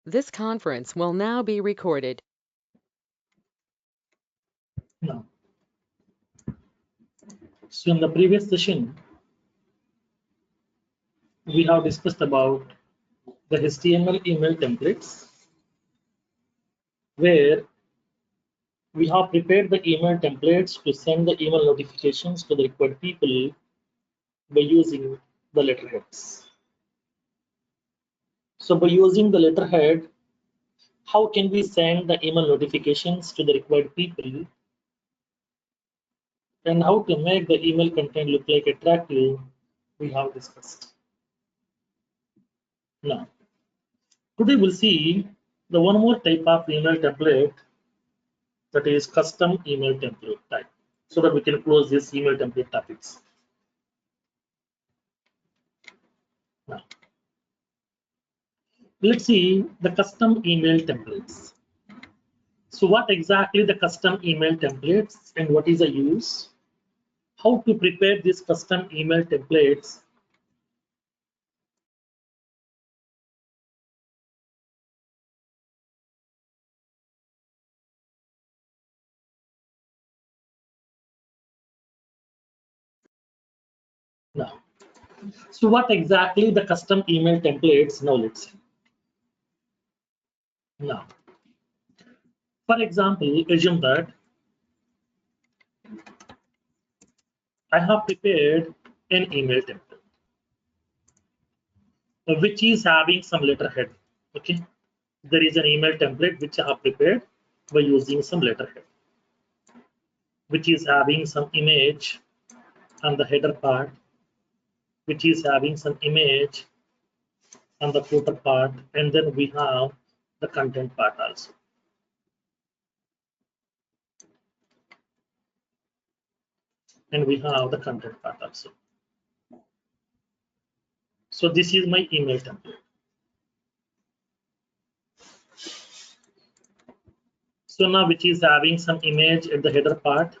This conference will now be recorded. Now, so in the previous session, we have discussed about the HTML email templates, where we have prepared the email templates to send the email notifications to the required people by using the letterheads. So by using the letterhead, how can we send the email notifications to the required people, and how to make the email content look like attractive, we have discussed. Now, today we'll see the one more type of email template, that is custom email template type, so that we can close this email template topics. Now, let's see the custom email templates. So what exactly the custom email templates and what is the use? How to prepare these custom email templates? Now, so what exactly the custom email templates? Now let's see. Now, for example, assume that I have prepared an email template which is having some letterhead. Okay, there is an email template which I have prepared by using some letterhead, which is having some image on the header part, which is having some image on the footer part, and then we have the content part also. And we have the content part also. So this is my email template. So now which is having some image at the header part.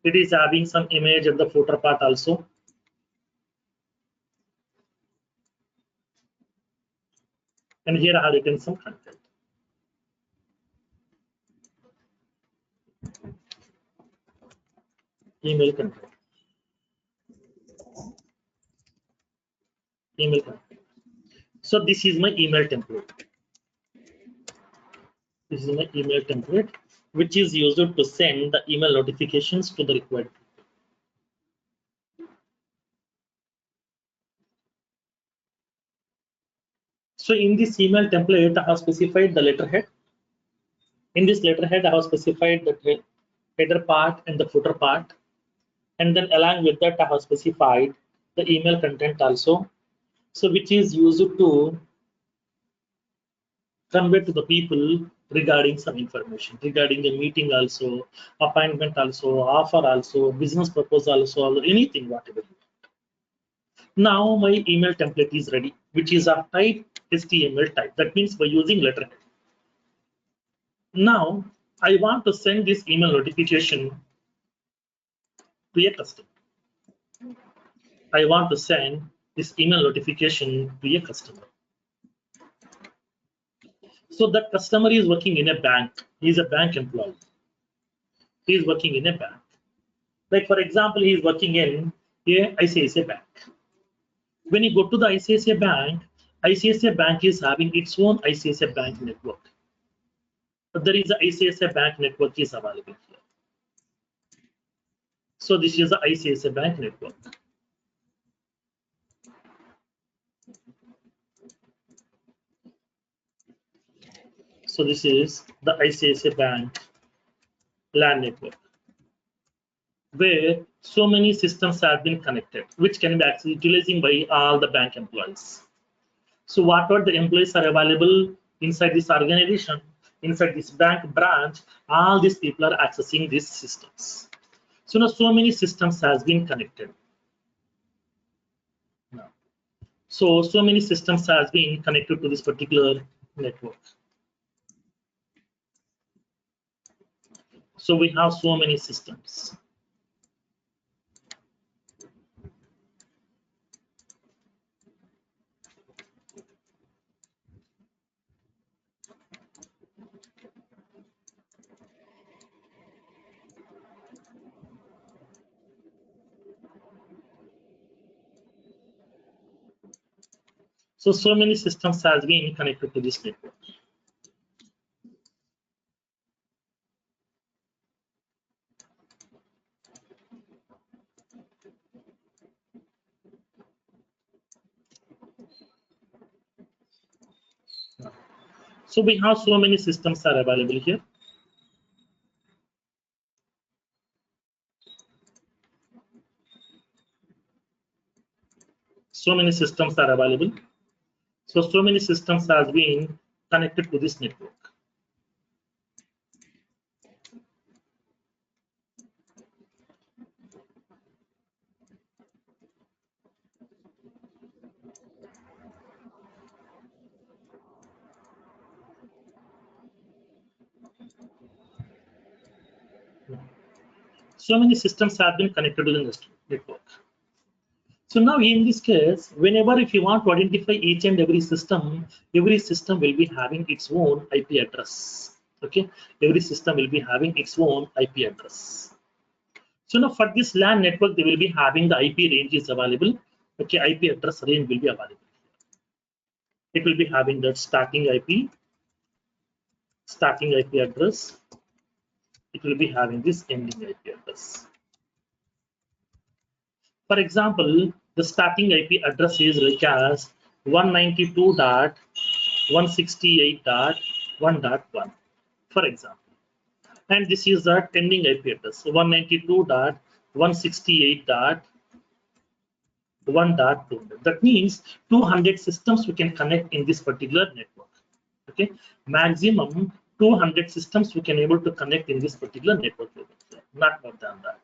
It is having some image at the footer part also. And here I have written some content. Email content. Email content. So this is my email template. This is my email template, which is used to send the email notifications to the required people. So in this email template, I have specified the letterhead. In this letterhead, I have specified the header part and the footer part. And then along with that, I have specified the email content also. So which is used to convey to the people regarding some information, regarding a meeting also, appointment also, offer also, business proposal also, anything, whatever. Now my email template is ready, which is a type HTML type. That means by using letterhead. Now I want to send this email notification to a customer. I want to send this email notification to a customer. So that customer is working in a bank. He is a bank employee. He is working in a bank. Like for example, he is working in a ICICI Bank. When you go to the ICICI Bank, ICICI Bank is having its own ICICI Bank network. But there is a ICICI Bank network is available here. So this is the ICICI Bank network. So this is the ICICI Bank LAN network, where so many systems have been connected, which can be actually utilizing by all the bank employees. So whatever the employees are available inside this organization, inside this bank branch, all these people are accessing these systems. So now so many systems has been connected. Now, so many systems has been connected to this particular network. So we have so many systems. So many systems has been connected to this network. So we have so many systems are available here. So many systems are available. So many systems has been connected to this network. So many systems have been connected to the network. So now in this case, whenever if you want to identify each and every system will be having its own IP address. Okay, every system will be having its own IP address. So now for this LAN network, they will be having the IP range is available. Okay, IP address range will be available. It will be having that starting IP address. It will be having this ending IP address. For example, the starting IP address is like as 192.168.1.1, for example. And this is the ending IP address, 192.168.1.2. That means 200 systems we can connect in this particular network. Okay, maximum 200 systems we can able to connect in this particular network, not more than that.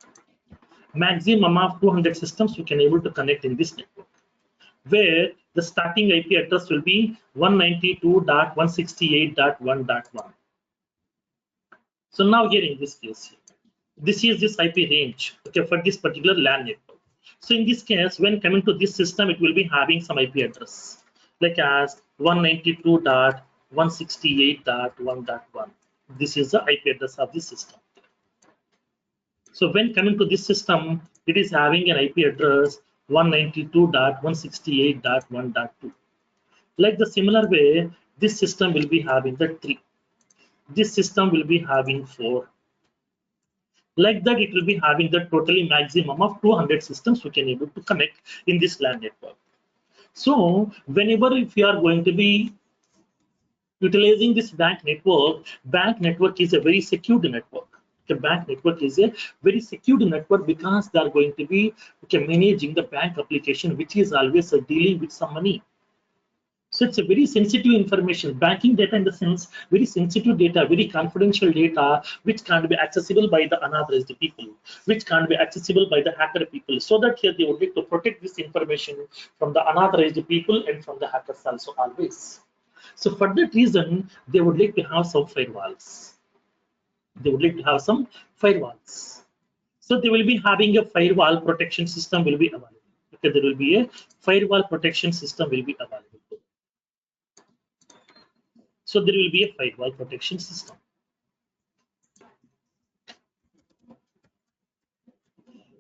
Maximum of 200 systems we can able to connect in this network, where the starting IP address will be 192.168.1.1. So now here in this case, this is this IP range, okay, for this particular LAN network. So in this case, when coming to this system, it will be having some IP address like as 192.168.1.1. This is the IP address of this system. So when coming to this system, it is having an IP address 192.168.1.2. Like the similar way, this system will be having the 3. This system will be having 4. Like that, it will be having the totally maximum of 200 systems we can able to connect in this LAN network. So whenever if you are going to be utilizing this bank network is a very secured network. The bank network is a very secured network because they are going to be managing the bank application, which is always dealing with some money. So it's a very sensitive information, banking data in the sense, very sensitive data, very confidential data, which can't be accessible by the unauthorized people, which can't be accessible by the hacker people. So that here they would like to protect this information from the unauthorized people and from the hackers also always. So for that reason, they would like to have some firewalls. So they will be having a firewall protection system will be available. Okay, there will be a firewall protection system will be available. So there will be a firewall protection system.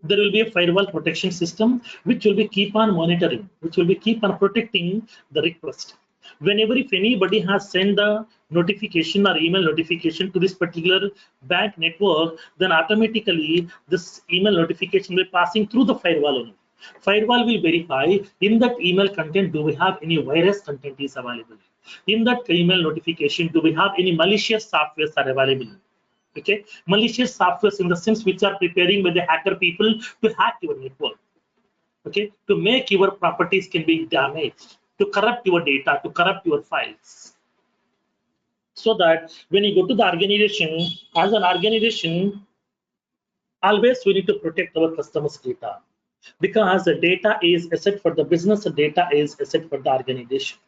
There will be a firewall protection system which will be keep on monitoring, which will be keep on protecting the request. Whenever if anybody has sent the notification or email notification to this particular bank network, then automatically this email notification will be passing through the firewall only. Firewall will verify in that email content, do we have any virus content is available? In that email notification, do we have any malicious softwares are available? Okay, malicious softwares in the sense which are preparing by the hacker people to hack your network. Okay, to make your properties can be damaged, to corrupt your data, to corrupt your files. So that when you go to the organization, as an organization, always we need to protect our customers' data, because the data is asset for the business, the data is asset for the organization.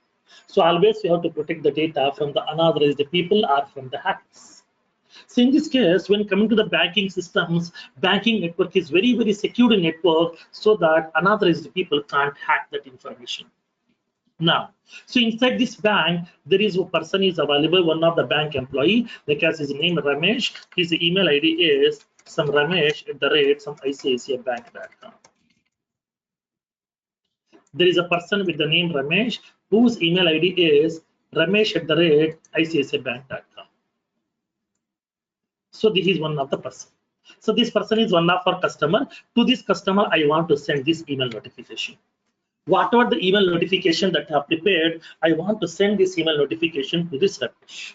So always we have to protect the data from the unauthorized people or from the hackers. So in this case, when coming to the banking systems, banking network is very, very secure network so that unauthorized people can't hack that information. Now, so inside this bank, there is a person is available, one of the bank employee, because his name Ramesh, his email ID is some Ramesh@some ICICIbank.com. There is a person with the name Ramesh whose email ID is ramesh@icicibank.com. So this is one of the person. So this person is one of our customer. To this customer, I want to send this email notification. Whatever the email notification that I have prepared, I want to send this email notification to this Ramesh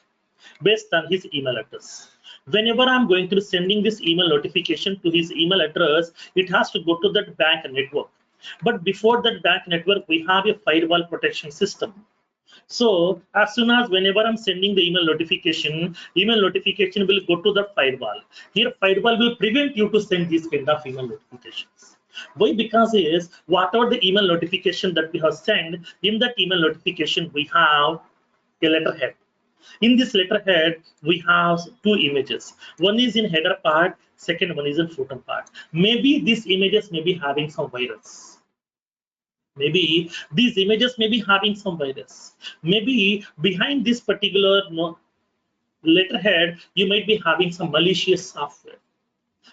based on his email address. Whenever I'm going to be sending this email notification to his email address, it has to go to that bank network. But before that bank network, we have a firewall protection system. So as soon as whenever I'm sending the email notification will go to the firewall. Here firewall will prevent you to send these kind of email notifications. Why? Because is whatever the email notification that we have sent, in that email notification we have a letterhead. In this letterhead, we have two images. One is in header part, second one is in footer part. Maybe these images may be having some virus. Maybe these images may be having some virus. Maybe behind this particular letterhead, you might be having some malicious software.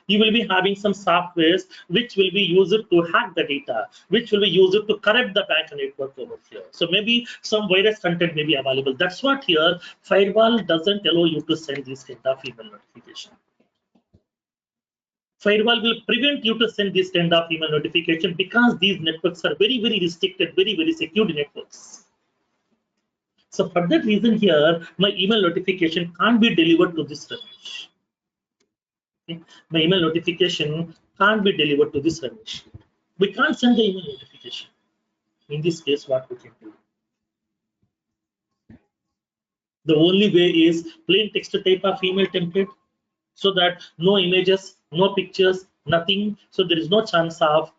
You will be having some softwares which will be used to hack the data, which will be used to corrupt the bank network over here. So maybe some virus content may be available. That's what here firewall doesn't allow you to send this kind of email notification. Firewall will prevent you to send this kind of email notification because these networks are very, very restricted, very, very secured networks. So for that reason here, my email notification can't be delivered to this Ramesh. Okay? My email notification can't be delivered to this Ramesh. We can't send the email notification. In this case, what we can do? The only way is plain text type of email template, so that no images, no pictures, nothing. So there is no chance of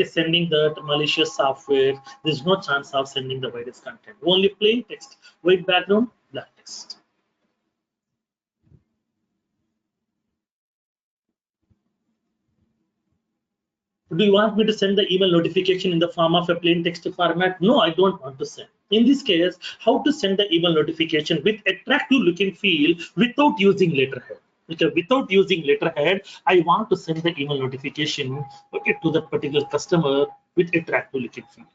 sending the malicious software. There is no chance of sending the virus content. Only plain text, white background, black text. Do you want me to send the email notification in the form of a plain text format? No, I don't want to send. In this case, how to send the email notification with attractive looking field without using letterhead? Okay, without using letterhead, I want to send the email notification to that particular customer with attractive looking field.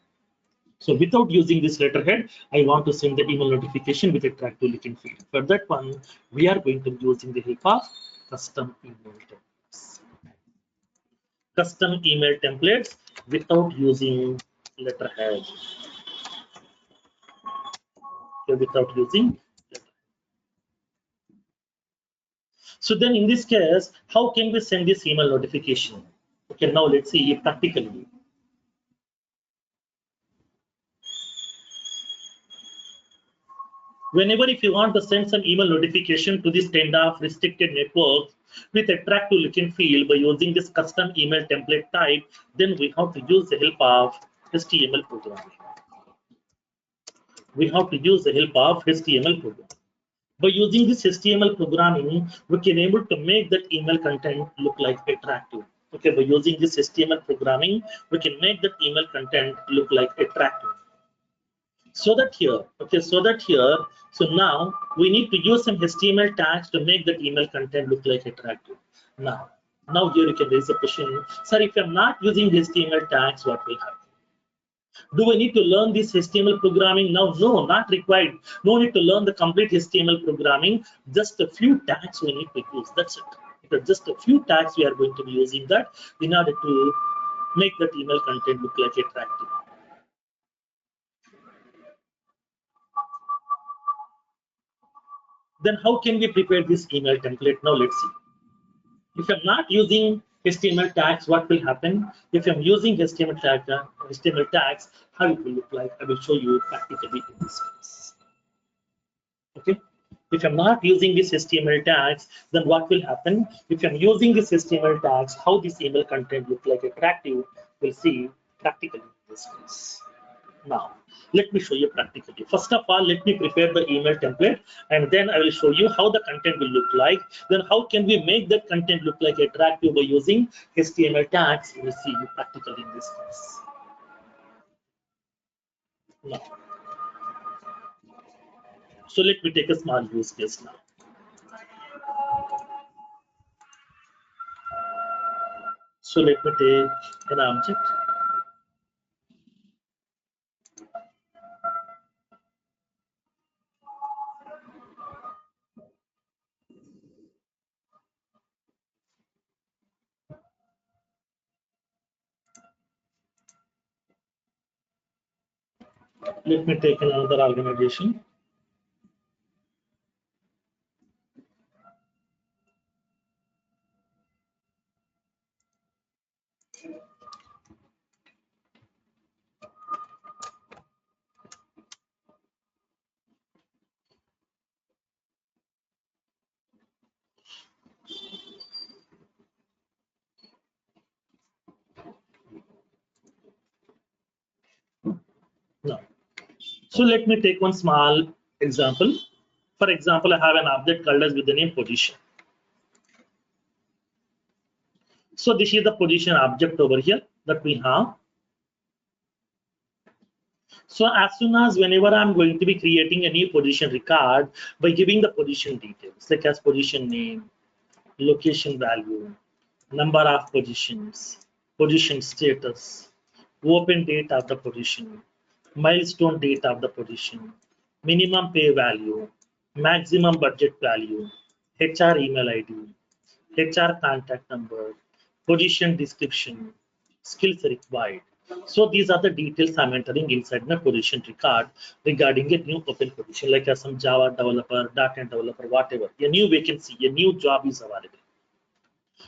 So without using this letterhead, I want to send the email notification with attractive looking field. For that one, we are going to be using the help of custom email templates. Custom email templates without using letterhead. Okay, without using letterhead. So then in this case, how can we send this email notification? Okay, now let's see practically. Whenever if you want to send some email notification to this kind of restricted network with attractive looking field by using this custom email template type, then we have to use the help of HTML programming. We have to use the help of HTML programming. By using this HTML programming, we can able to make that email content look like attractive. Okay, by using this HTML programming, we can make that email content look like attractive. So now we need to use some HTML tags to make that email content look like attractive. Now here you can raise a question, sir, if I'm not using HTML tags, what will happen? Do I need to learn this HTML programming now? No, not required. No need to learn the complete HTML programming. Just a few tags we need to use. That's it. Because just a few tags we are going to be using that in order to make that email content look like attractive. Then how can we prepare this email template? Now let's see. If I'm not using HTML tags, what will happen? If I'm using HTML tags, how it will look like? I will show you practically in this case. Okay. If I'm not using these HTML tags, then what will happen? If I'm using these HTML tags, how this email content look like attractive? We'll see practically in this case. Now, let me show you practically. First of all, let me prepare the email template, and then I will show you how the content will look like. Then how can we make that content look like attractive by using HTML tags? We'll see practically in this case. Now, so let me take a small use case now. So let me take an object. Let me take another organization. Now, so let me take one small example. For example, I have an object called as with the name position. So this is the position object over here that we have. So as soon as whenever I'm going to be creating a new position record by giving the position details, like as position name, location value, number of positions, position status, open date of the position, milestone date of the position, minimum pay value, maximum budget value, HR email ID, HR contact number, position description, skills required. So these are the details I'm entering inside my position record regarding a new open position, like as some Java developer, .NET developer, whatever. A new vacancy, a new job is available.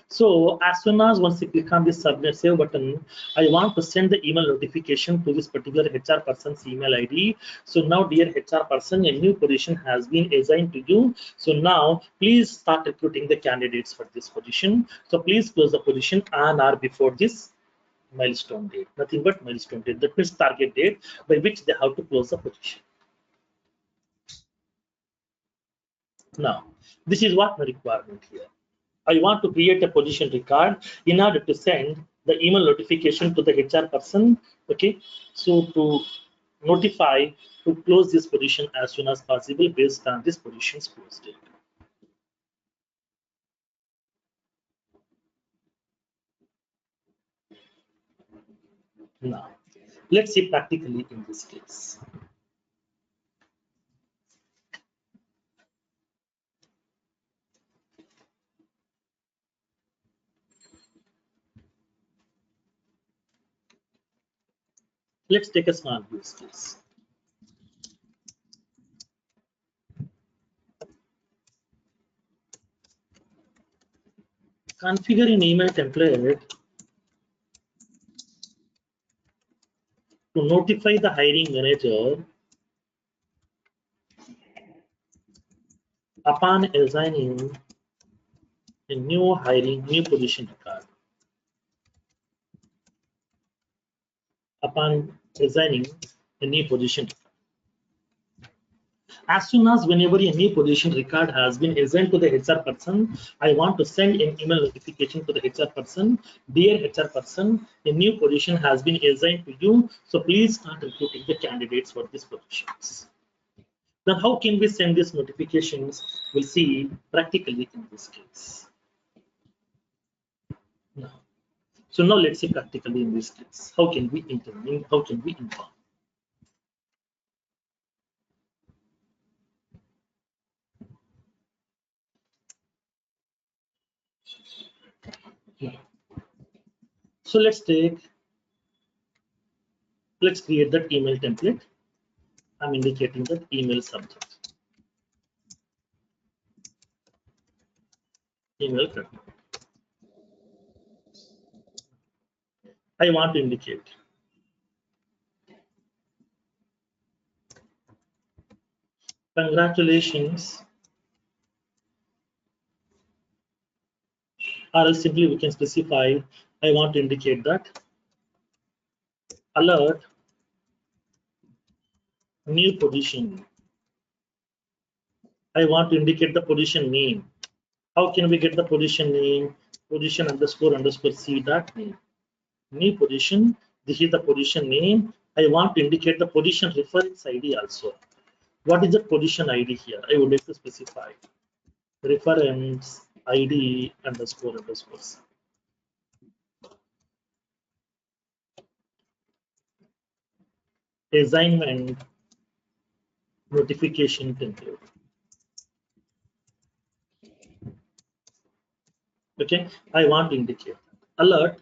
So as soon as once you click on this submit save button, I want to send the email notification to this particular HR person's email ID. So now, dear HR person, a new position has been assigned to you. So now please start recruiting the candidates for this position. So please close the position on or before this milestone date. Nothing but milestone date. That means target date by which they have to close the position. Now, this is what the requirement here. I want to create a position record in order to send the email notification to the HR person. Okay, so to notify to close this position as soon as possible based on this position's close date. Now, let's see practically in this case. Let's take a small use case. Configure an email template to notify the hiring manager upon assigning a new position record. Upon assigning a new position. As soon as whenever a new position record has been assigned to the HR person, I want to send an email notification to the HR person. Dear HR person, a new position has been assigned to you, so please start recruiting the candidates for these positions. Then how can we send these notifications? We'll see practically in this case. Now, so now let's see practically in this case. How can we intervene? How can we inform? Yeah. So let's create that email template. I'm indicating that email subject. Email template. I want to indicate. Congratulations. Or else simply we can specify, I want to indicate that alert new position. I want to indicate the position name. How can we get the position name? Position underscore C dot name. New position. This is the position name. I want to indicate the position reference ID also. What is the position ID here? I would like to specify reference ID underscore C. Assignment notification template. Okay, I want to indicate alert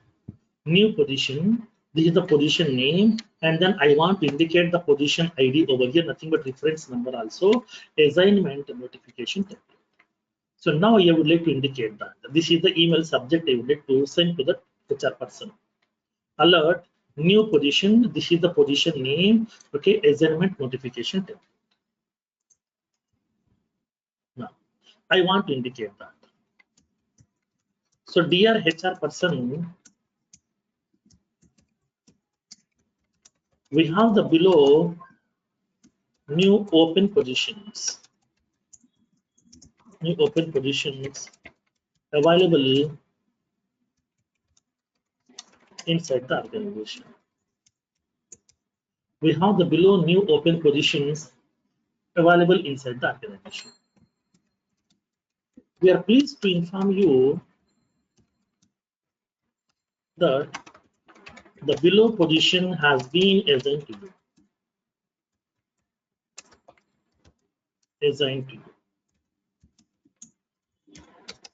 new position This is the position name, and then I want to indicate the position ID over here, nothing but reference number also, assignment notification template. So now I would like to indicate that this is the email subject I would like to send to the HR person. Alert, new position, this is the position name, okay, assignment notification template. Now, I want to indicate that. So dear HR person, we have the below new open positions available inside the organization. We have the below new open positions available inside the organization. We are pleased to inform you that the below position has been assigned to you.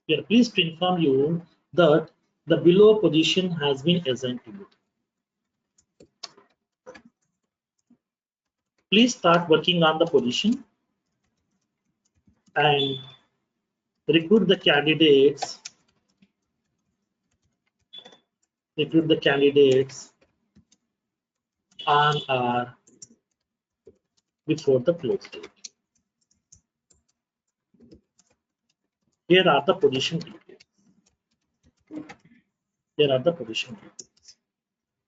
We are pleased to inform you that the below position has been assigned to you. Please start working on the position and recruit the candidates. On or before the close date. Here are the position details.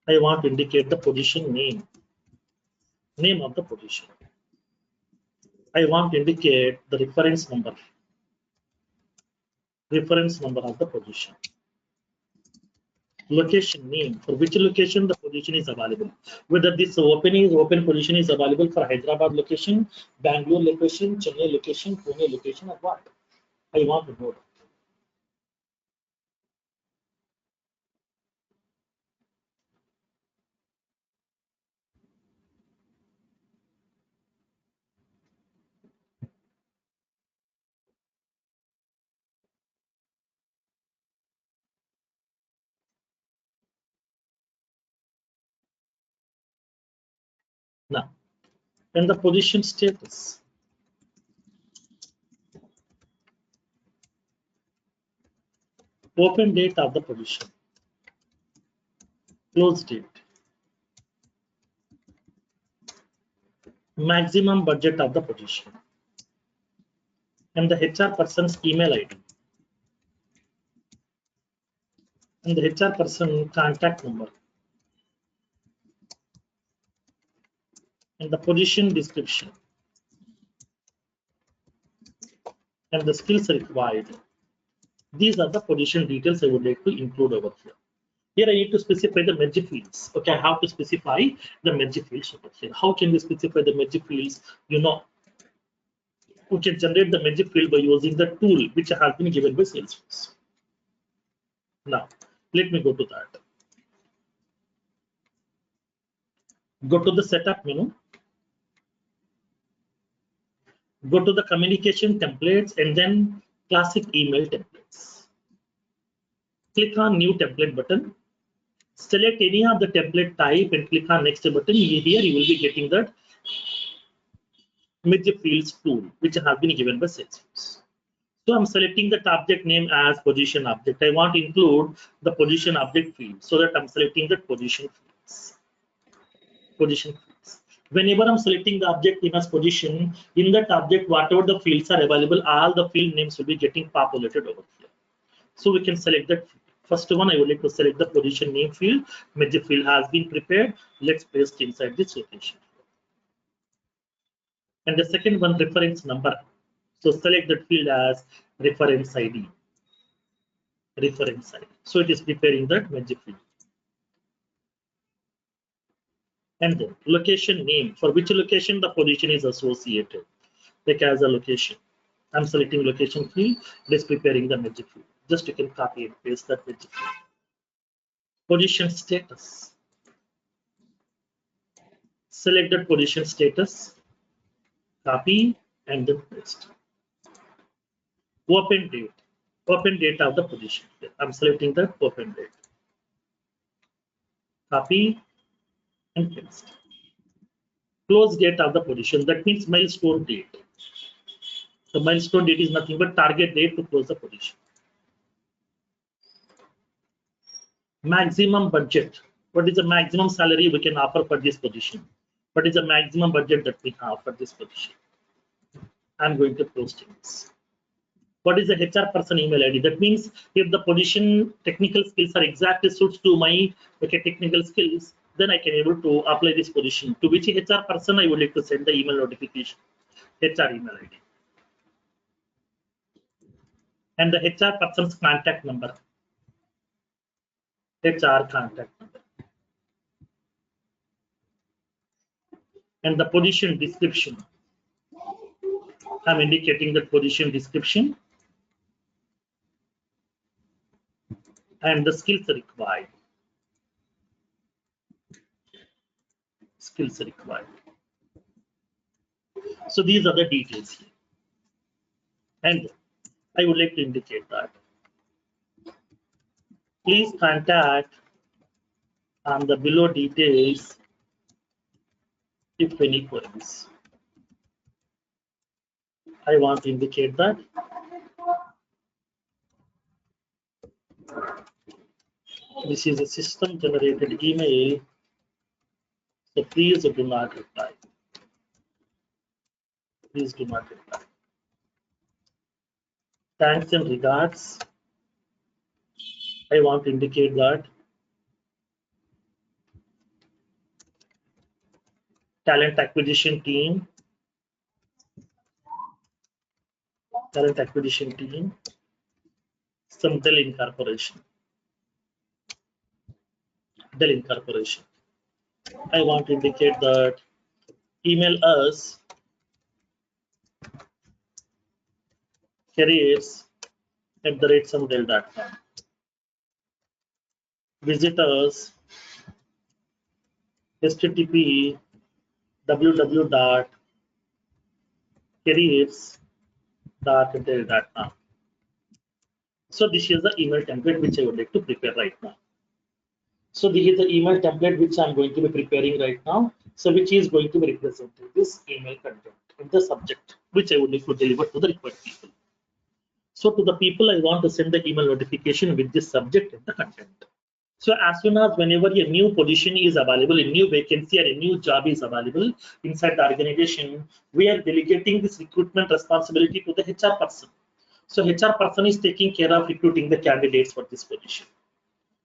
I want to indicate the position name of the position. I want to indicate the reference number of the position. Location name, for which location the position is available. Whether this open position is available for Hyderabad location, Bangalore location, Chennai location, Pune location, or what? I want to know. Now, and the position status. Open date of the position. Close date. Maximum budget of the position. And the HR person's email ID. And the HR person contact number. And the position description. And the skills required. These are the position details I would like to include over here. Here I need to specify the merge fields. Okay, I have to specify the merge fields over here. How can we specify the merge fields? You know, we can generate the merge field by using the tool which has been given by Salesforce. Now, let me go to that. Go to the setup menu. Go to the communication templates and then classic email templates. Click on new template button. Select any of the template type and click on next button. Here you will be getting that merge fields tool which has been given by Salesforce. So I'm selecting that object name as position object. I want to include the position object field so that I'm selecting the position fields. Whenever I'm selecting the object name as position, in that object, whatever the fields are available, all the field names will be getting populated over here. So we can select that. First one, I would like to select the position name field. Merge field has been prepared. Let's paste inside this location. And the second one, reference number. So select that field as reference ID. So it is preparing that merge field. And then location name, for which location the position is associated. Like as a location. I'm selecting location field. It is preparing the merge field. Just you can copy and paste that merge field. Position status. Select that position status. Copy and then paste. Open date. Open date of the position. I'm selecting the open date. Copy and paste. Close date of the position. That means milestone date. The milestone date is nothing but target date to close the position. Maximum budget. What is the maximum salary we can offer for this position? What is the maximum budget that we have for this position? I'm going to post this. What is the HR person email ID? That means if the position technical skills are exactly suits to my technical skills, then I can able to apply this position. To which HR person I would like to send the email notification. HR email ID. And the HR person's contact number. HR contact number. And the position description. I'm indicating the position description and the skills required. Skills required. So these are the details here. And I would like to indicate that. Please contact on the below details if any queries. I want to indicate that this is a system generated email, so please do not reply. Please do not reply. Thanks and regards. I want to indicate that talent acquisition team, some Dell Incorporation. I want to indicate that email us careers@somedell.com. Visit us http://www.careers.dell.com. So this is the email template which I would like to prepare right now. So this is the email template which I'm going to be preparing right now. So which is going to be representing this email content in the subject which I would like to deliver to the required people. So to the people, I want to send the email notification with this subject and the content. So as soon as whenever a new position is available, a new vacancy or a new job is available inside the organization, we are delegating this recruitment responsibility to the HR person. So HR person is taking care of recruiting the candidates for this position.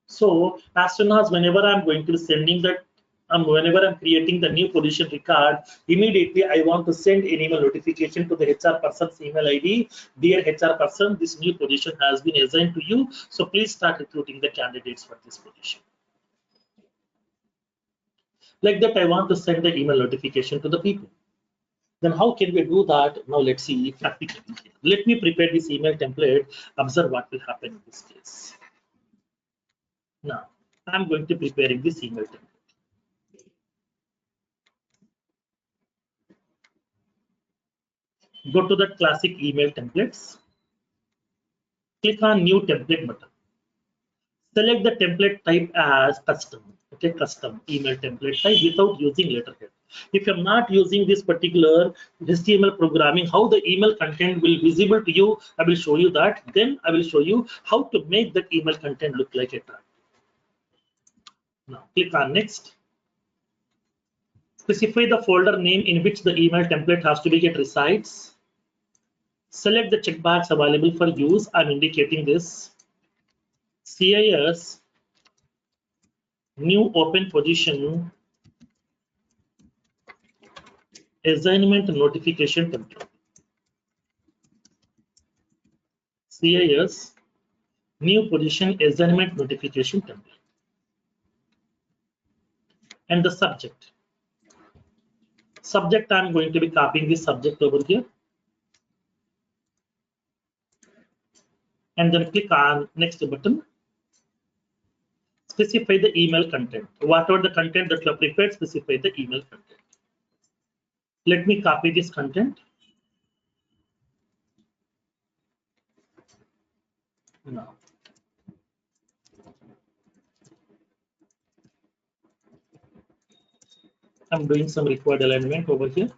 So as soon as whenever I'm going to be sending that, whenever I'm creating the new position record, immediately I want to send an email notification to the HR person's email ID. Dear HR person, this new position has been assigned to you. So please start recruiting the candidates for this position. Like that, I want to send the email notification to the people. Then how can we do that? Now let's see practically. Let me prepare this email template. Observe what will happen in this case. Now I'm going to preparing this email template. Go to the classic email templates. Click on new template button. Select the template type as custom. Okay, custom email template type without using letterhead. If you're not using this particular HTML programming, how the email content will be visible to you, I will show you that. Then I will show you how to make that email content look like a tag. Now click on next. Specify the folder name in which the email template has to be get resides. Select the checkbox available for use. I'm indicating this. CIS new open position assignment notification template. CIS new position assignment notification template. And the subject. Subject, I'm going to be copying this subject over here. And then click on next button. Specify the email content. Whatever the content that you have prepared, specify the email content. Let me copy this content. Now, I'm doing some required alignment over here.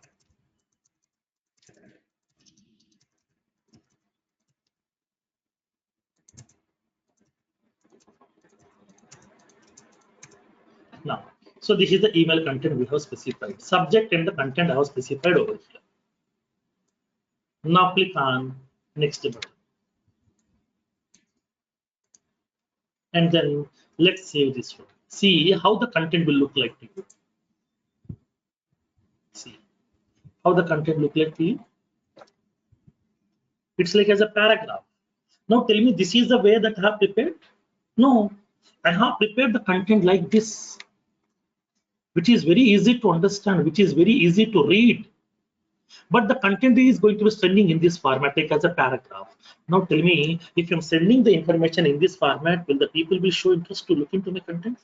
Now, so this is the email content we have specified. Subject and the content I have specified over here. Now click on next button. And then let's save this one. See how the content will look like to you. See how the content look like to you. It's like as a paragraph. Now tell me, this is the way that I have prepared? No, I have prepared the content like this, which is very easy to understand, which is very easy to read. But the content is going to be sending in this format, like as a paragraph. Now tell me, if I'm sending the information in this format, will the people will show interest to look into my content?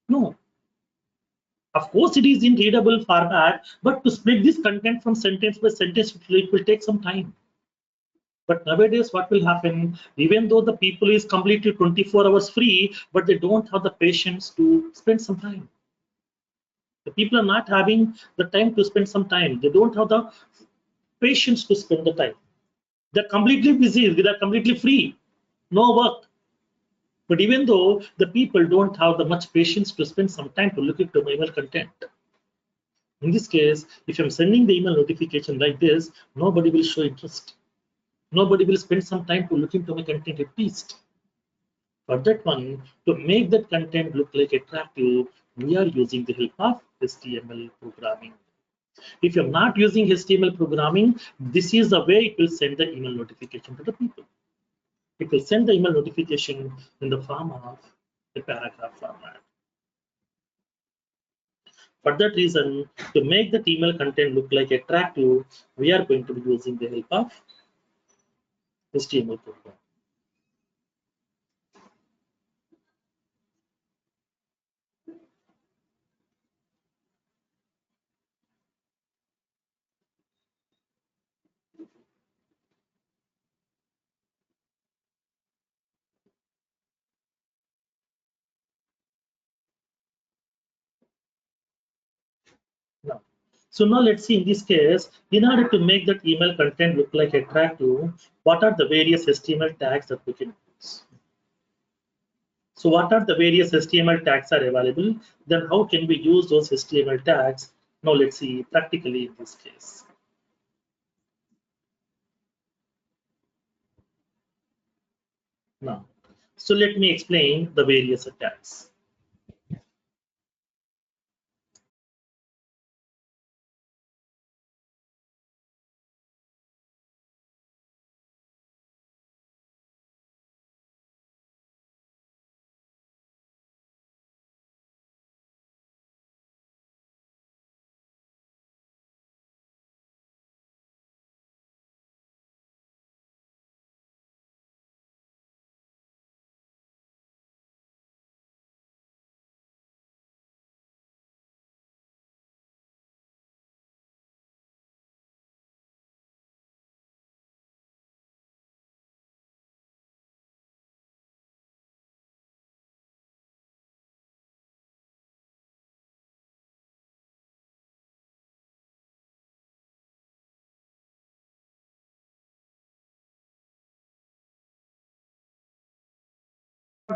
No. Of course, it is in readable format, but to split this content from sentence by sentence, it will take some time. But nowadays, what will happen? Even though the people is completely 24 hours free, but they don't have the patience to spend some time. The people are not having the time to spend some time. They don't have the patience to spend the time. They're completely busy. They're completely free. No work. But even though the people don't have the much patience to spend some time to look into my email content. In this case, if I'm sending the email notification like this, nobody will show interest. Nobody will spend some time to look into my content at least. For that one, to make that content look like attractive, we are using the help of HTML programming. If you're not using HTML programming, this is the way it will send the email notification to the people. It will send the email notification in the form of a paragraph format. For that reason, to make the email content look like attractive, we are going to be using the help of HTML program. Now, so now let's see, in this case, in order to make that email content look like attractive, what are the various HTML tags that we can use? So what are the various HTML tags are available? Then how can we use those HTML tags? Now let's see practically in this case. Now, so let me explain the various tags.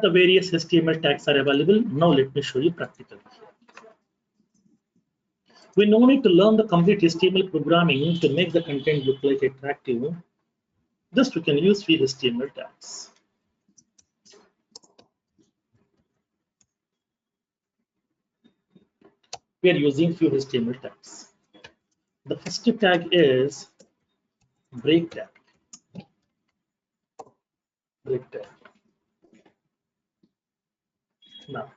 The various HTML tags are available. Now let me show you practically. We no need to learn the complete HTML programming to make the content look like attractive. Just we can use few HTML tags. We are using few HTML tags. The first tag is break tag. Break tag. Now,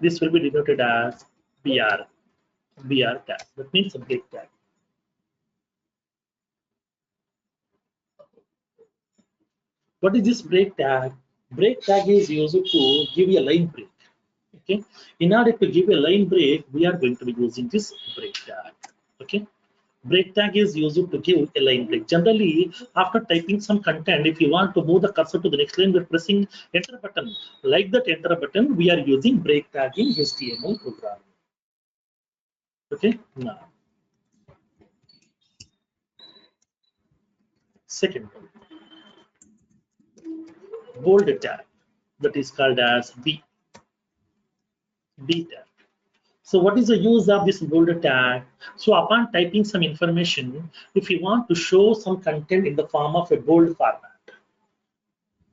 this will be denoted as BR tag. That means a break tag. What is this break tag? Break tag is used to give a line break. Okay. In order to give a line break, we are going to be using this break tag. Okay. Break tag is used to give a line break. Generally, after typing some content, if you want to move the cursor to the next line, we're pressing enter button. Like that enter button, we are using break tag in HTML programming. Okay, now second one, bold tag, that is called as B tag. So what is the use of this bold tag? So upon typing some information, if you want to show some content in the form of a bold format,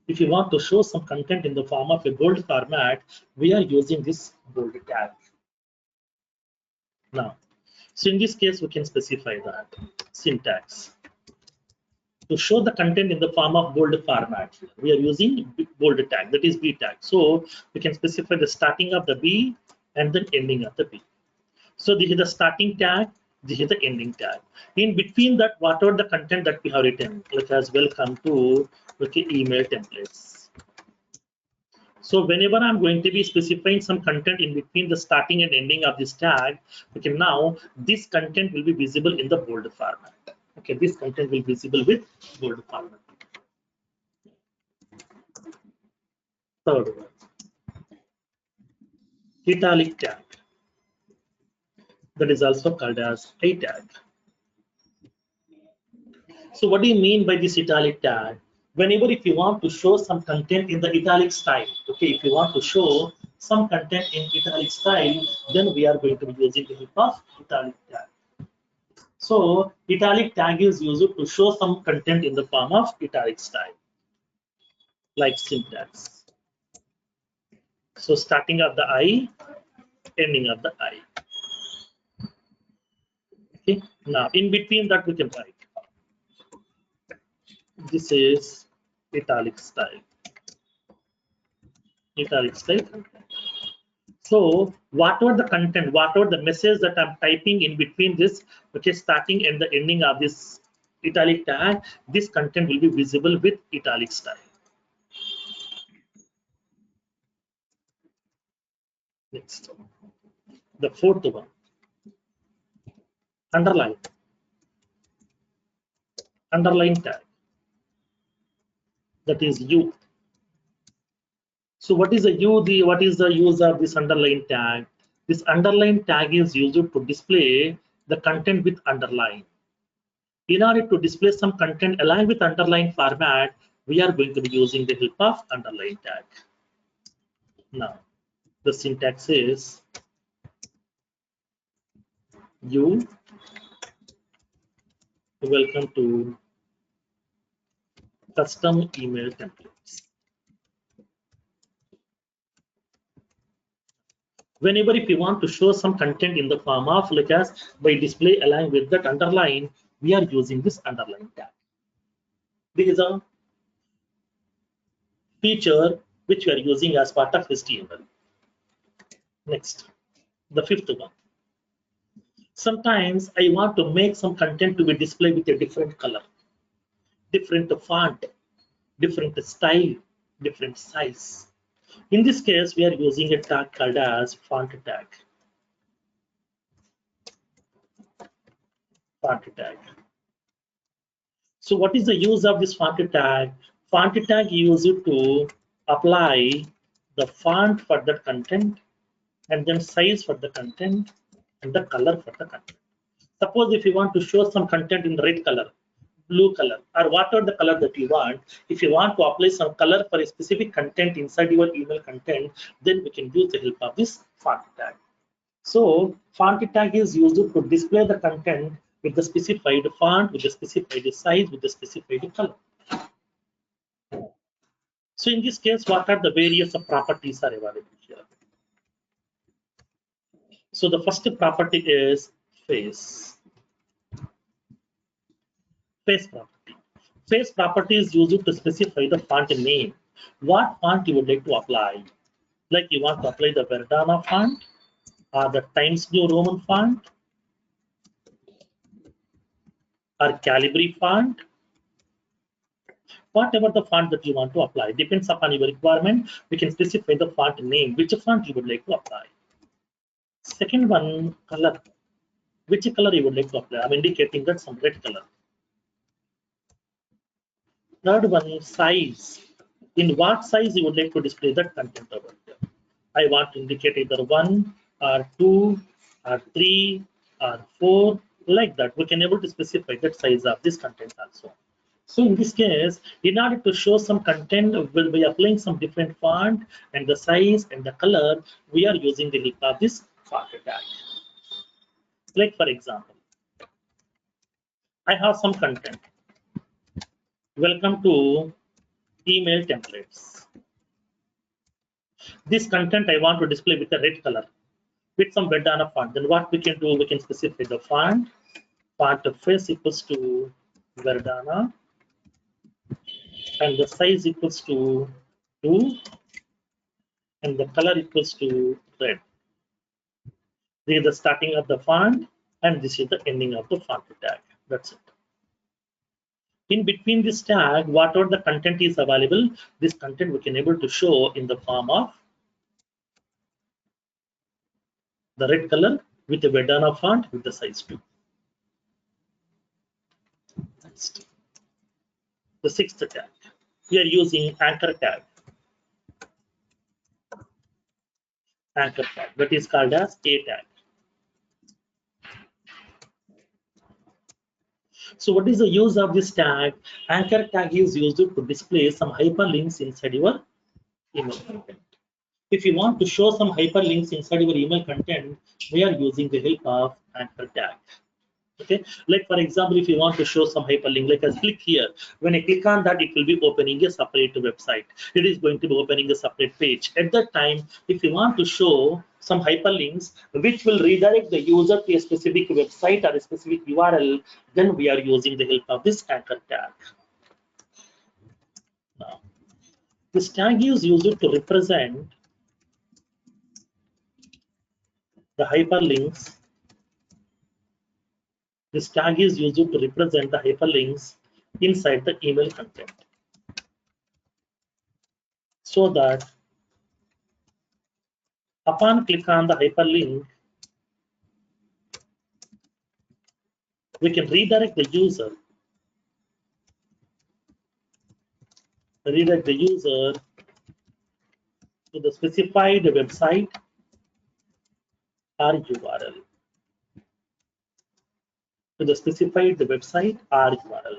if you want to show some content in the form of a bold format, we are using this bold tag. Now, so in this case, we can specify that syntax. To show the content in the form of bold format, we are using bold tag, that is B tag. So we can specify the starting of the B and then ending of the B. So this is the starting tag, this is the ending tag. In between that, whatever the content that we have written, like as welcome to email templates. So whenever I'm going to be specifying some content in between the starting and ending of this tag, okay, now this content will be visible in the bold format. Okay, this content will be visible with bold format. Third one, italic tag, that is also called as I tag. So what do you mean by this italic tag? Whenever if you want to show some content in the italic style, okay, if you want to show some content in italic style, then we are going to be using the help of italic tag. So italic tag is used to show some content in the form of italic style, like syntax. So starting of the I, ending of the I. Okay. Now in between that we can write. This is italic style. Italic style. So whatever the content, whatever the message that I'm typing in between this, okay, starting and the ending of this italic tag, this content will be visible with italic style. Next, the fourth one, underline. Underline tag, that is U. So what is the U? What is the use of this underline tag? This underline tag is used to display the content with underline. In order to display some content aligned with underline format, we are going to be using the help of underline tag. Now, the syntax is you welcome to custom email templates. Whenever if you want to show some content in the form of like as by display aligned with that underline, we are using this underline tag. This is a feature which we are using as part of HTML. Next, the fifth one. Sometimes I want to make some content to be displayed with a different color, different font, different style, different size. In this case, we are using a tag called as font tag. Font tag. So what is the use of this font tag? Font tag used to apply the font for the content and then size for the content and the color for the content. Suppose if you want to show some content in red color, blue color, or whatever the color that you want, if you want to apply some color for a specific content inside your email content, then we can use the help of this font tag. So font tag is used to display the content with the specified font, with the specified size, with the specified color. So in this case, what are the various properties are available here? So the first property is face. Face property. Face property is used to specify the font name. What font you would like to apply? Like you want to apply the Verdana font or the Times New Roman font or Calibri font. Whatever the font that you want to apply depends upon your requirement. We can specify the font name, which font you would like to apply. Second one, color. Which color you would like to apply? I'm indicating that some red color. Third one, size. In what size you would like to display that content over here? I want to indicate either 1 or 2 or 3 are 4, like that. We can able to specify that size of this content also. So in this case, in order to show some content, we'll be applying some different font and the size and the color, we are using the help of this font tag. Like for example, I have some content. Welcome to email templates. This content I want to display with a red color with some Verdana font. Then what we can do, we can specify the font of face equals to Verdana, and the size equals to 2, and the color equals to red. This is the starting of the font, and this is the ending of the font tag. That's it. In between this tag, whatever the content is available, this content we can able to show in the form of the red color with the Verdana font with the size 2. Next, the 6th tag. We are using anchor tag. Anchor tag that is called as A tag. So what is the use of this tag? Anchor tag is used to display some hyperlinks inside your email content. If you want to show some hyperlinks inside your email content, we are using the help of anchor tag. Okay, like for example, if you want to show some hyperlink, like I click here, when I click on that, it will be opening a separate website. It is going to be opening a separate page. At that time, if you want to show some hyperlinks which will redirect the user to a specific website or a specific URL, then we are using the help of this anchor tag. Now, this tag is used to represent the hyperlinks. This tag is used to represent the hyperlinks inside the email content, so that upon click on the hyperlink, we can redirect the user to the specified website or URL.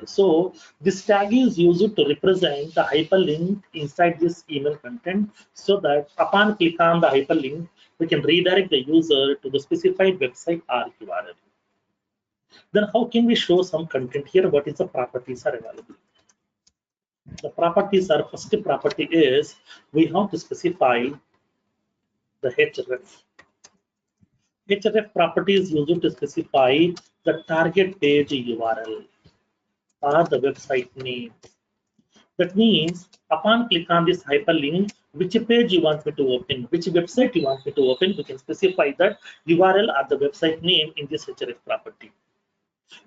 So this tag is used to represent the hyperlink inside this email content, so that upon click on the hyperlink, we can redirect the user to the specified website or URL. Then how can we show some content here? What is the properties are available? The properties are, first property is we have to specify the href. Href property is used to specify the target page URL or the website name. That means upon click on this hyperlink, which page you want me to open, which website you want me to open, we can specify that URL or the website name in this href property.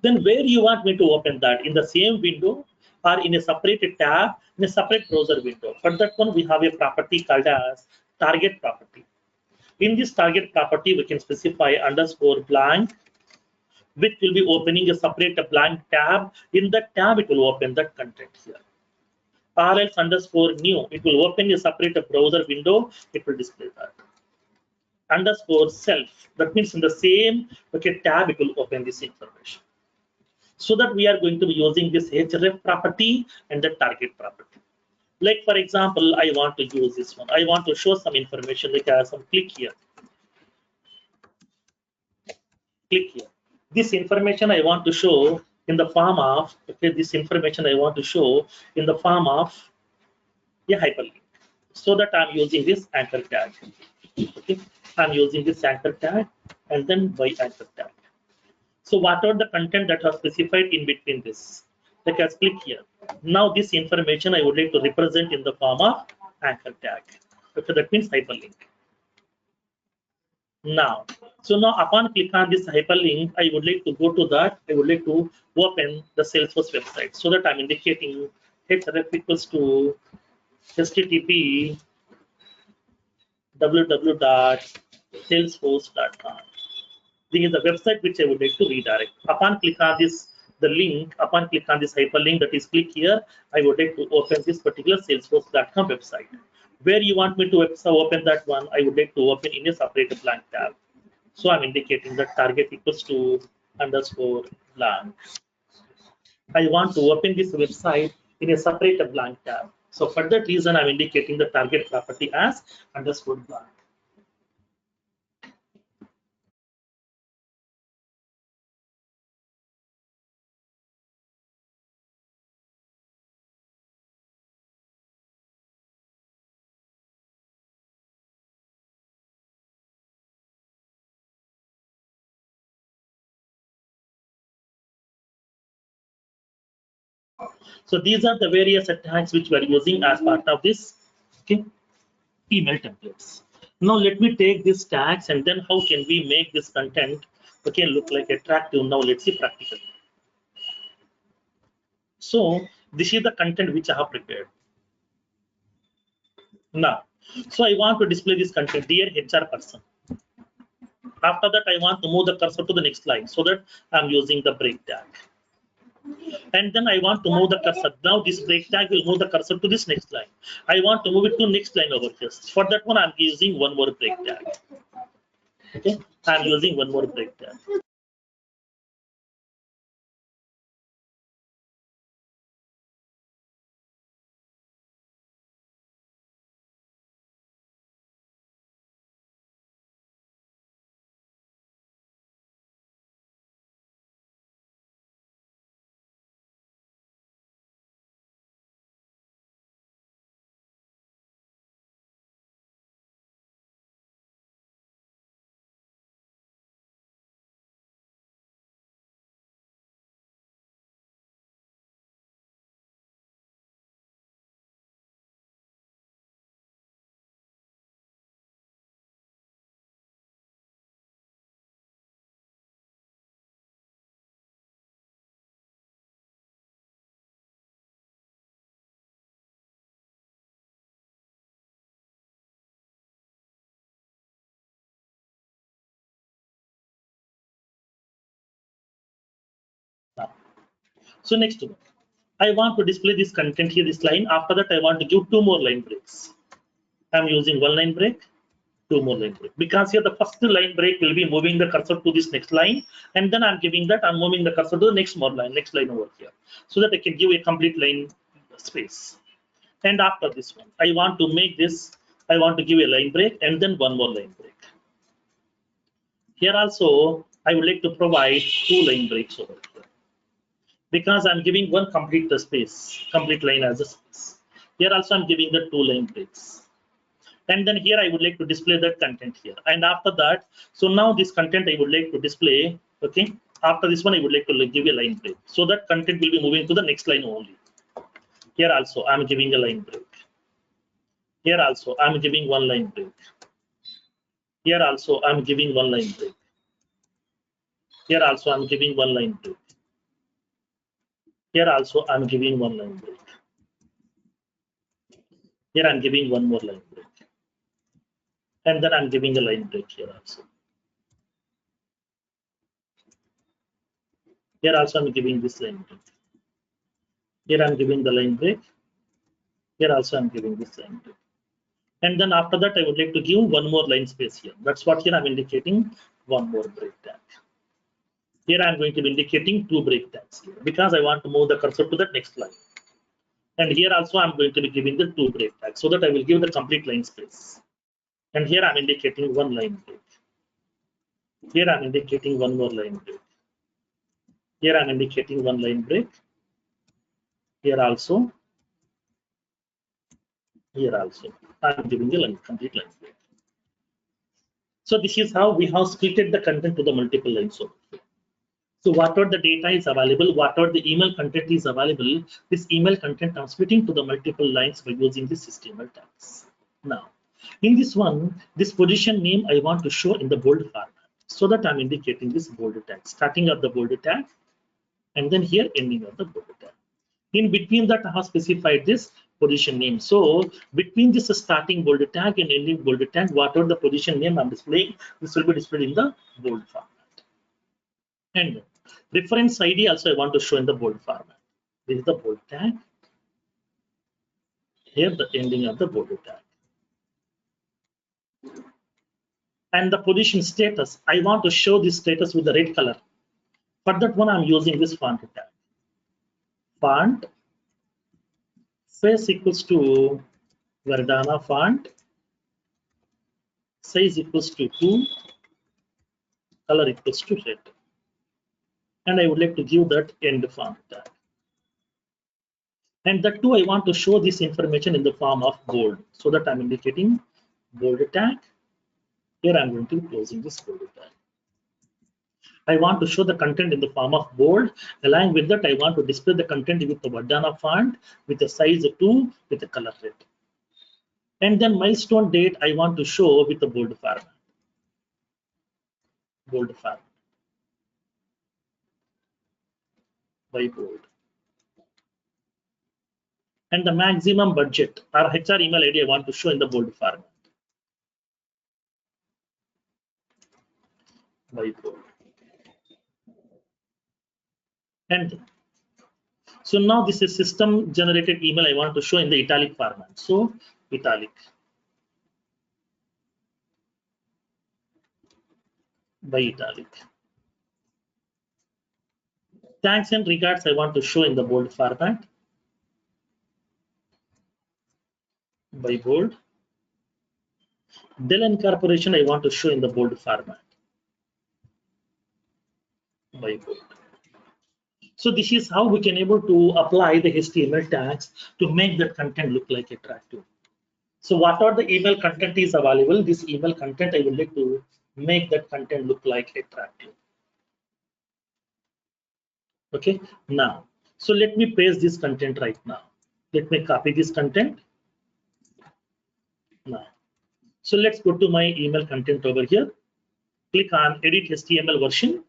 Then where you want me to open that, in the same window or in a separate tab, in a separate browser window. For that one, we have a property called as target property. In this target property, we can specify _blank, which will be opening a separate blank tab. In that tab, it will open that content here. Or else _new, it will open a separate browser window, it will display that. _self, that means in the same tab, it will open this information. So that we are going to be using this href property and the target property. Like for example, I want to use this one. I want to show some information, like I have some click here. Click here. This information I want to show in the form of, this information I want to show in the form of a hyperlink. So that I'm using this anchor tag. Okay, I'm using this anchor tag and then by anchor tag. So whatever the content that are specified in between this, like I click here. Now this information I would like to represent in the form of anchor tag. Okay, that means hyperlink. Now upon click on this hyperlink, I would like to go to that. I would like to open the Salesforce website, so that I'm indicating href equals to http www.salesforce.com. This is the website which I would like to redirect. Upon click on this, the link, upon click on this hyperlink, that is click here, I would like to open this particular salesforce.com website. Where you want me to open that one, I would like to open in a separate blank tab. So I'm indicating that target equals to underscore blank. I want to open this website in a separate blank tab. So for that reason, I'm indicating the target property as underscore blank. So these are the various attacks which we are using as part of this email templates. Now let me take these tags and then how can we make this content look like attractive. Now let's see practically. So this is the content which I have prepared. Now, so I want to display this content, dear HR person. After that, I want to move the cursor to the next line so that I'm using the break tag. And then I want to move the cursor. Now this break tag will move the cursor to this next line. I want to move it to next line over here. For that one, I'm using one more break tag. Okay, I'm using one more break tag. So next one, I want to display this content here, this line. After that, I want to give two more line breaks. I'm using one line break, two more line break. Because here the first line break will be moving the cursor to this next line, and then I'm giving that, I'm moving the cursor to the next line over here, so that I can give a complete line space. And after this one, I want to make this, I want to give a line break and then one more line break. Here also, I would like to provide two line breaks over here, because I'm giving one complete space, complete line as a space. Here also I'm giving the two line breaks. And then here I would like to display that content here. And after that, so now this content I would like to display, okay? After this one, I would like to give a line break. So that content will be moving to the next line only. Here also, I'm giving a line break. Here also, I'm giving one line break. Here also, I'm giving one line break. Here also, I'm giving one line break. Here also, I'm giving one line break. Here I'm giving one more line break. And then I'm giving a line break here also. Here also I'm giving this line break. Here I'm giving the line break. Here also I'm giving this line break. And then after that, I would like to give one more line space here. That's what here I'm indicating, one more break tag. Here I'm going to be indicating two break tags here, because I want to move the cursor to the next line. And here also I'm going to be giving the two break tags, so that I will give the complete line space. And here I'm indicating one line break. Here I'm indicating one more line break. Here I'm indicating one line break. Here also. Here also. I'm giving a complete line break. So this is how we have splitted the content to the multiple lines over here. So whatever the data is available, whatever the email content is available, this email content I'm splitting to the multiple lines by using this HTML tags. Now, in this one, this position name I want to show in the bold format, so that I'm indicating this bold tag, starting of the bold tag, and then here ending of the bold tag. In between that, I have specified this position name. So between this starting bold tag and ending bold tag, whatever the position name I'm displaying, this will be displayed in the bold format. And reference ID also I want to show in the bold format. This is the bold tag. Here the ending of the bold tag. and the position status, I want to show this status with the red color. For that one, I'm using this font tag. Font face equals to Verdana font, size equals to 2, color equals to red. And I would like to give that end font tag. And that too, I want to show this information in the form of bold, so that I'm indicating bold tag. Here I'm going to be closing this bold tag. I want to show the content in the form of bold. Along with that, I want to display the content with the Verdana font, with a size 2, with a color red. And then milestone date, I want to show with the bold format. Bold format. By bold. And the maximum budget or HR email ID I want to show in the bold format. By bold. And so now this is system generated email I want to show in the italic format. So italic. By italic. Thanks and regards I want to show in the bold format. By bold. Dell Incorporation I want to show in the bold format. By bold. So this is how we can able to apply the HTML tags to make that content look like attractive. So what are the email content is available? This email content I would like to make that content look like attractive. Okay, now, so let me paste this content right now. Let me copy this content. Now, so let's go to my email content over here. Click on edit HTML version.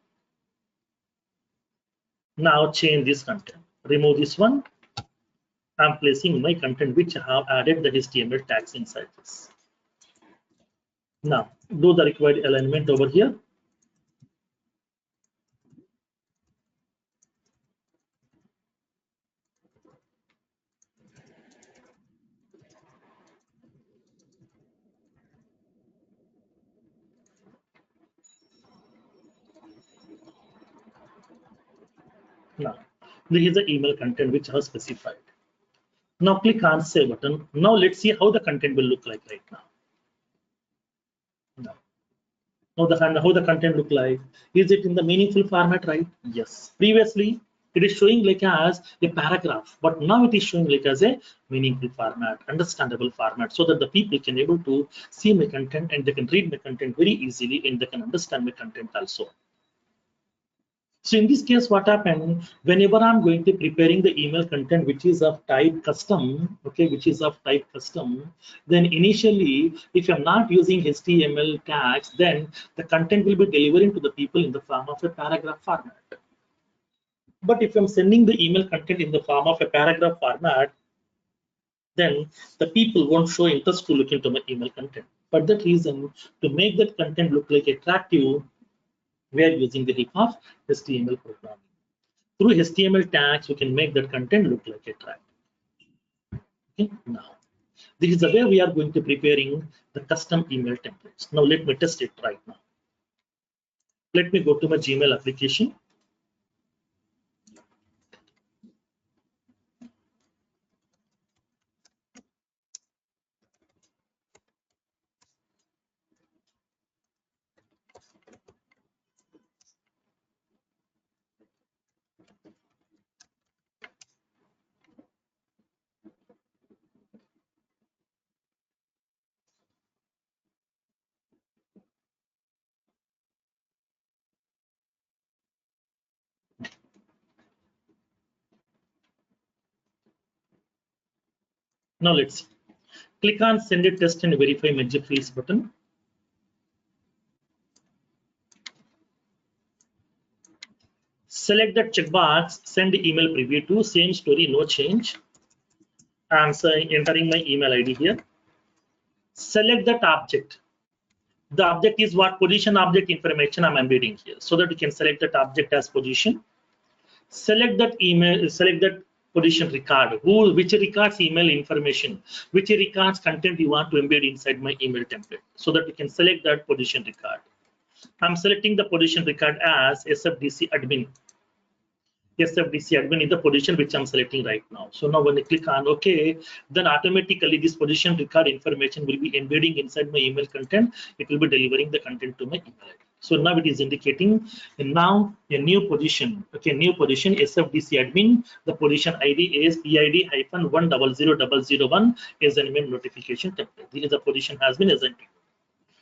Now change this content. Remove this one. I'm placing my content which I have added the HTML tags inside this. Now, do the required alignment over here. Now, this is the email content which I have specified. Now click on save button. Now let's see how the content will look like right now. Now how the content look like? Is it in the meaningful format, right? Yes. Previously, it is showing like as a paragraph, but now it is showing like as a meaningful format, understandable format, so that the people can able to see my content and they can read my content very easily and they can understand my content also. So in this case, what happened, whenever I'm going to preparing the email content, which is of type custom, okay, which is of type custom, then initially, if I'm not using HTML tags, then the content will be delivering to the people in the form of a paragraph format. But if I'm sending the email content in the form of a paragraph format, then the people won't show interest to look into my email content. For that reason, to make that content look like attractive, we are using the help of HTML programming. Through HTML tags, we can make that content look like attractive. Okay, now this is the way we are going to preparing the custom email templates. Now let me test it right now. Let me go to my Gmail application. Now let's click on send a test and verify major fields button. Select that checkbox, send email preview to, same story, no change. I'm entering my email ID here. Select that object. The object is what? Position object information I'm embedding here, so that you can select that object as position. Select that email, select that position record, which records email information, which records content you want to embed inside my email template, so that you can select that position record. I'm selecting the position record as SFDC admin. SFDC admin is the position which I'm selecting right now. So now when I click on OK, then automatically this position record information will be embedding inside my email content. It will be delivering the content to my email ID. So now it is indicating, and now a new position, okay, new position SFDC admin. The position ID is PID-100001 is an email notification template. The position has been assigned to you.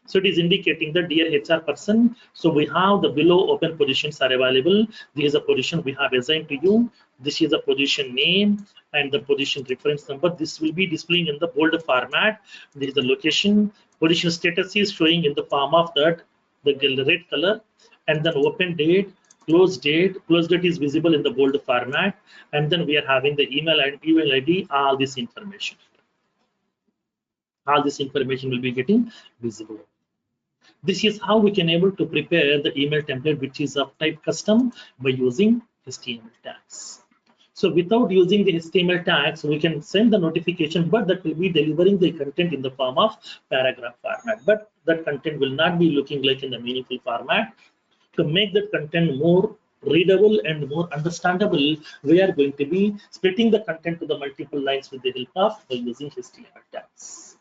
So it is indicating the dear HR person. So we have the below open positions are available. This is a position we have assigned to you. This is a position name and the position reference number. This will be displaying in the bold format. This is the location. Position status is showing in the form of that, the red color, and then open date, close date. Close date is visible in the bold format, and then we are having the email and email ID. All this information. All this information will be getting visible. This is how we can able to prepare the email template, which is of type custom, by using HTML tags. So without using the HTML tags, we can send the notification, but that will be delivering the content in the form of paragraph format. But that content will not be looking like in the meaningful format. To make that content more readable and more understandable, we are going to be splitting the content to the multiple lines with the help of by using HTML tags.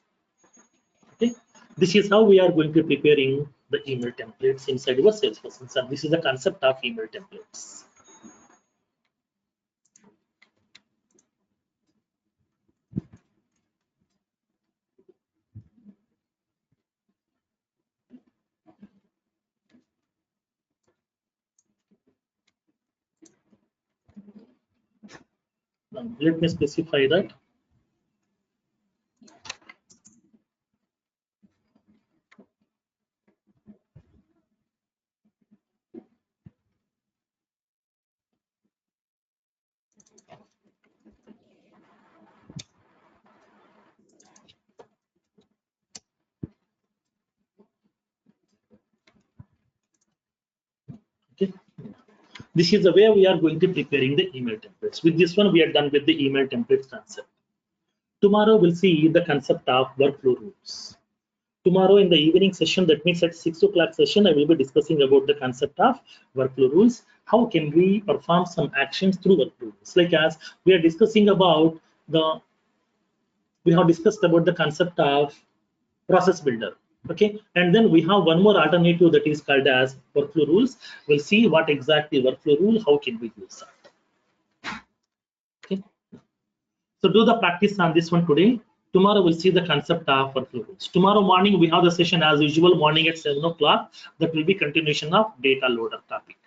Okay. This is how we are going to be preparing the email templates inside your Salesforce instance. This is the concept of email templates. Now, let me specify that. Okay. This is the way we are going to preparing the email templates. With this one, we are done with the email templates concept. Tomorrow we'll see the concept of workflow rules. Tomorrow in the evening session, that means at 6 o'clock session, I will be discussing about the concept of workflow rules. How can we perform some actions through workflow rules? Like as we are discussing about we have discussed about the concept of process builder. Okay, and then we have one more alternative that is called as workflow rules. We'll see what exactly workflow rule, how can we use that. Okay, so do the practice on this one today. Tomorrow we'll see the concept of workflow rules. Tomorrow morning we have the session as usual, morning at 7 o'clock. That will be continuation of data loader topic.